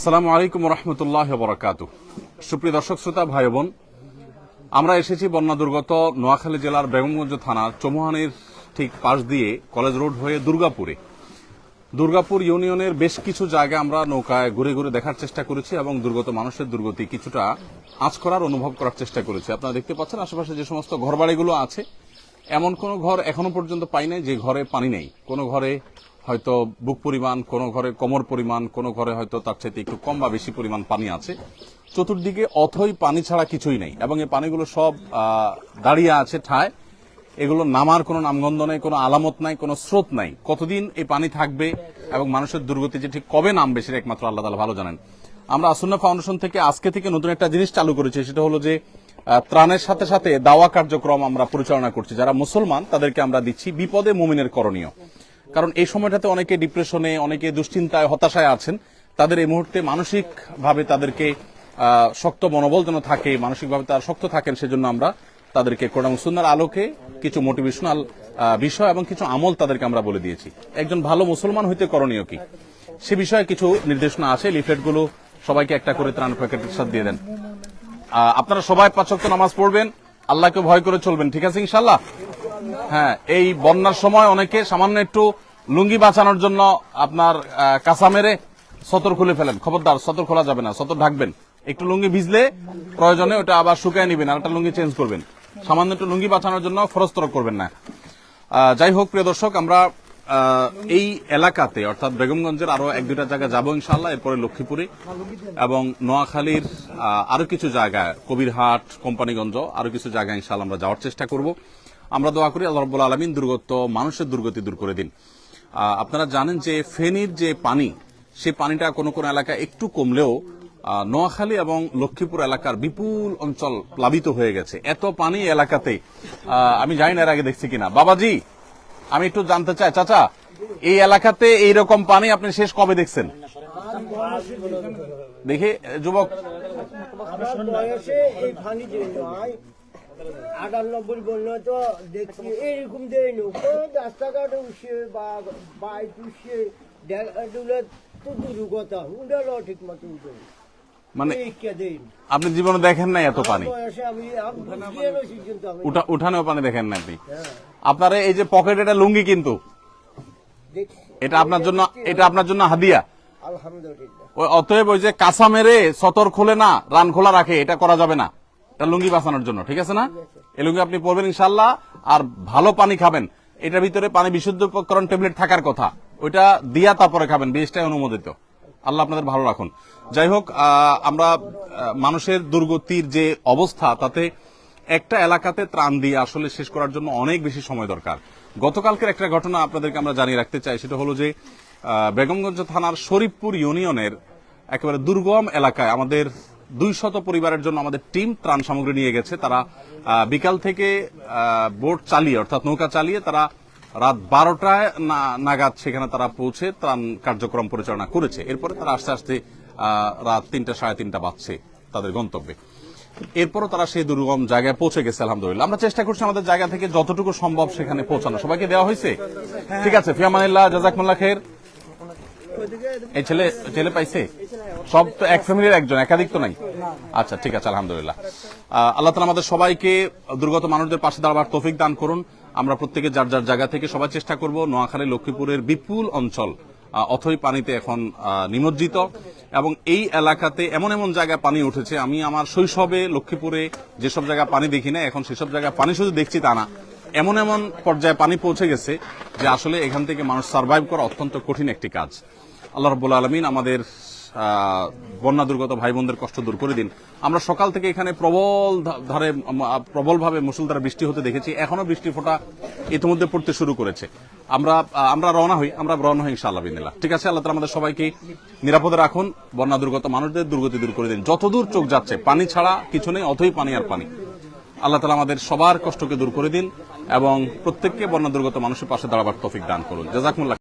আসসালামু আলাইকুম রহমতুল্লাহ বরাকাতুহু। সুপ্রিয় দর্শক শ্রোতা ভাই বোন, আমরা এসেছি বন্যা দুর্গত নোয়াখালী জেলার বেগমগঞ্জ থানার চৌমুহানির ঠিক পাশ দিয়ে কলেজ রোড হয়ে দুর্গাপুর ইউনিয়নের বেশ কিছু জায়গা আমরা নৌকায় ঘুরে ঘুরে দেখার চেষ্টা করেছি এবং দুর্গত মানুষের দুর্গতি কিছুটা আঁচ করার অনুভব করার চেষ্টা করেছি। আপনারা দেখতে পাচ্ছেন আশেপাশে যে সমস্ত ঘরবাড়িগুলো আছে, এমন কোন ঘর এখনো পর্যন্ত পাই নাই যে ঘরে পানি নেই। কোন ঘরে হয়তো বুক পরিমাণ, কোন ঘরে কোমর পরিমাণ, কোন ঘরে হয়তো তার চাইতে একটু কম বা বেশি পরিমাণ পানি আছে। চতুর্দিকে অথই পানি ছাড়া কিছুই নেই এবং এই পানিগুলো সব দাঁড়িয়ে আছে ঠায়। এগুলো নামার কোনো নামগন্ধ নেই, কোনো আলামত নাই, কোনো স্রোত নাই। কতদিন এই পানি থাকবে এবং মানুষের দুর্গতি যে ঠিক কবে নামবে সেটা একমাত্র আল্লাহ তাআলা ভালো জানেন। আমরা আসুন্নাহ ফাউন্ডেশন থেকে আজকে থেকে নতুন একটা জিনিস চালু করেছি, সেটা হলো যে ত্রাণের সাথে সাথে দাওয়া কার্যক্রম আমরা পরিচালনা করছি। যারা মুসলমান তাদেরকে আমরা দিচ্ছি বিপদে মুমিনের করণীয়। কারণ এই সময়টাতে অনেকে ডিপ্রেশনে, অনেকে দুশ্চিন্তায়, হতাশায় আছেন। তাদের এই মুহূর্তে মানসিকভাবে তাদেরকে শক্ত মনোবল যেন থাকে, মানসিকভাবে তারা শক্ত থাকেন, সেজন্য আমরা তাদেরকে কোরআন ও সুন্নাহর আলোকে কিছু মোটিভেশনাল বিষয় এবং কিছু আমল তাদেরকে আমরা বলে দিয়েছি। একজন ভালো মুসলমান হইতে করণীয় কি সে বিষয়ে কিছু নির্দেশনা আছে। লিফলেটগুলো সবাইকে একটা করে ত্রাণ প্যাকেটের সাথে দিয়ে দেন। আপনারা সবাই ৫ ওয়াক্ত নামাজ পড়বেন, আল্লাহকে ভয় করে চলবেন, ঠিক আছে ইনশাআল্লাহ? হ্যাঁ, এই বন্যার সময় অনেকে সামান্য একটু লুঙ্গি বাঁচানোর জন্য আপনার কাঁচা মেরে সতর খুলে ফেলেন। খবরদার, সতর খোলা যাবে না, সতর ঢাকবেন। একটু লুঙ্গি ভিজলে প্রয়োজনে ওটা আবার শুকায় নিবেন, আর একটা লুঙ্গি চেঞ্জ করবেন। সামান্য একটু লুঙ্গি বাঁচানোর জন্য খরচ করবেন না। যাই হোক প্রিয় দর্শক, আমরা এই এলাকাতে অর্থাৎ বেগমগঞ্জের আরো ১-২টা জায়গা যাবো ইনশাআল্লাহ, এরপরে লক্ষ্মীপুরে এবং নোয়াখালীর আরো কিছু জায়গায়, কবিরহাট, কোম্পানিগঞ্জ, আরো কিছু জায়গায় ইনশাআল্লাহ আমরা যাওয়ার চেষ্টা করব। আমরা দোয়া করি আল্লাহ রাব্বুল আলামিন দুর্গত মানুষের দুর্গতি দূর করে দিন। আপনারা জানেন যে ফেনীর যে পানি, সেই পানিটা কোন কোন এলাকায় একটু কমলেও নোয়াখালী এবং লক্ষ্মীপুর এলাকার বিপুল অঞ্চল প্লাবিত হয়ে গেছে। এত পানি এলাকাতে আমি জানি না এর আগে দেখছি কিনা। বাবাজি, আমি একটু জানতে চাই, চাচা, এই এলাকাতে এইরকম পানি আপনি শেষ কবে দেখছেন? দেখি যুবক, ৯৮ বললো তো দেখছি এরকম দেয়নি, রাস্তাঘাট উঠছে বা বাইক উঠছে তো দূর কথা, উঠালো ঠিক মতো উঠে। মানে আপনি জীবনে দেখেন নাই এত পানি? উঠানেও পানি দেখেন না আপনি? আপনার এই যে পকেট, এটা লুঙ্গি কিন্তু এটা আপনার জন্য হাদিয়া। অতএব ওই যে কাঁচা মেরে সতর খুলে না, রান খোলা রাখে, এটা করা যাবে না। এটা লুঙ্গি বাঁচানোর জন্য, ঠিক আছে না? এই লুঙ্গি আপনি পরবেন ইনশাআল্লাহ, আর ভালো পানি খাবেন। এটার ভিতরে পানি বিশুদ্ধকরণ ট্যাবলেট থাকার কথা, ওইটা দিয়া তারপরে খাবেন, বেশটাই অনুমোদিত। আল্লাহ আপনাদের ভালো রাখুন। যাই হোক, আমরা মানুষের দুর্গতির যে অবস্থা, তাতে একটা এলাকাতে ত্রাণ দিয়ে আসলে শেষ করার জন্য অনেক বেশি সময় দরকার। গতকালকের একটা ঘটনা আপনাদেরকে আমরা জানিয়ে রাখতে চাই, সেটা হলো যে বেগমগঞ্জ থানার শরীফপুর ইউনিয়নের একেবারে দুর্গম এলাকায় আমাদের ২০০ পরিবারের জন্য আমাদের টিম ত্রাণ সামগ্রী নিয়ে গেছে। তারা বিকাল থেকে বোট চালিয়ে, অর্থাৎ নৌকা চালিয়ে, তারা রাত ১২টায় নাগাদ সেখানে তারা পৌঁছে ত্রাণ কার্যক্রম পরিচালনা করেছে। এরপরে তারা আস্তে আস্তে রাত ৩টা, সাড়ে ৩টা বাজছে তাদের গন্তব্যে। এরপরও তারা সেই দুর্গম জায়গায় পৌঁছে গেছে আলহামদুলিল্লাহ। আমরা চেষ্টা করছি আমাদের জায়গা থেকে যতটুকু সম্ভব সেখানে পৌঁছানো। সবাইকে দেওয়া হয়েছে, ঠিক আছে? ফিয়ামানিল্লাহ, জাযাকুমুল্লাহ খাইর। এই ছেলে পাইছে? সব তো এক ফ্যামিলির একজন, একাধিক তো নাই? আচ্ছা, ঠিক আছে, আলহামদুলিল্লাহ। আল্লাহ তাআলা আমাদের সবাইকে দুর্গত মানুষদের পাশে দাঁড়াবার তৌফিক দান করুন। আমরা প্রত্যেকে যার যার জায়গা থেকে সবাই চেষ্টা করব। নোয়াখালী, লক্ষ্মীপুরের বিপুল অঞ্চল অথই পানিতে এখন নিমজ্জিত এবং এই এলাকাতে এমন এমন জায়গায় পানি উঠেছে, আমি আমার শৈশবে লক্ষ্মীপুরে যেসব জায়গায় পানি দেখি না, এখন সেসব জায়গায় পানি শুধু দেখছি তা না, এমন এমন পর্যায়ে পানি পৌঁছে গেছে যে আসলে এখান থেকে মানুষ সার্ভাইভ করা অত্যন্ত কঠিন একটি কাজ। আল্লাহ রাব্বুল আলামিন আমাদের বন্যা দুর্গত ভাই বোনদের কষ্ট দূর করে দিন। আমরা সকাল থেকে এখানে প্রবলভাবে মুষলধারে বৃষ্টি হতে দেখেছি, এখনো বৃষ্টি ফোঁটা ইতিমধ্যে পড়তে শুরু করেছে। আমরা রওনা হই ইনশাআল্লাহ বিদিনিল্লাহ। ঠিক আছে, আল্লাহ তাআলা আমাদের সবাইকে নিরাপদে রাখুন, বন্যা দুর্গত মানুষদের দুর্গতি দূর করে দিন। যতদূর চোখ যাচ্ছে পানি ছাড়া কিছু নেই, অথই পানি আর পানি। আল্লাহ তাআলা আমাদের সবার কষ্টকে দূর করে দিন এবং প্রত্যেককে বন্যা দুর্গত মানুষের পাশে দাঁড়াবার তৌফিক দান করুন। জাযাকুমুল্লাহ।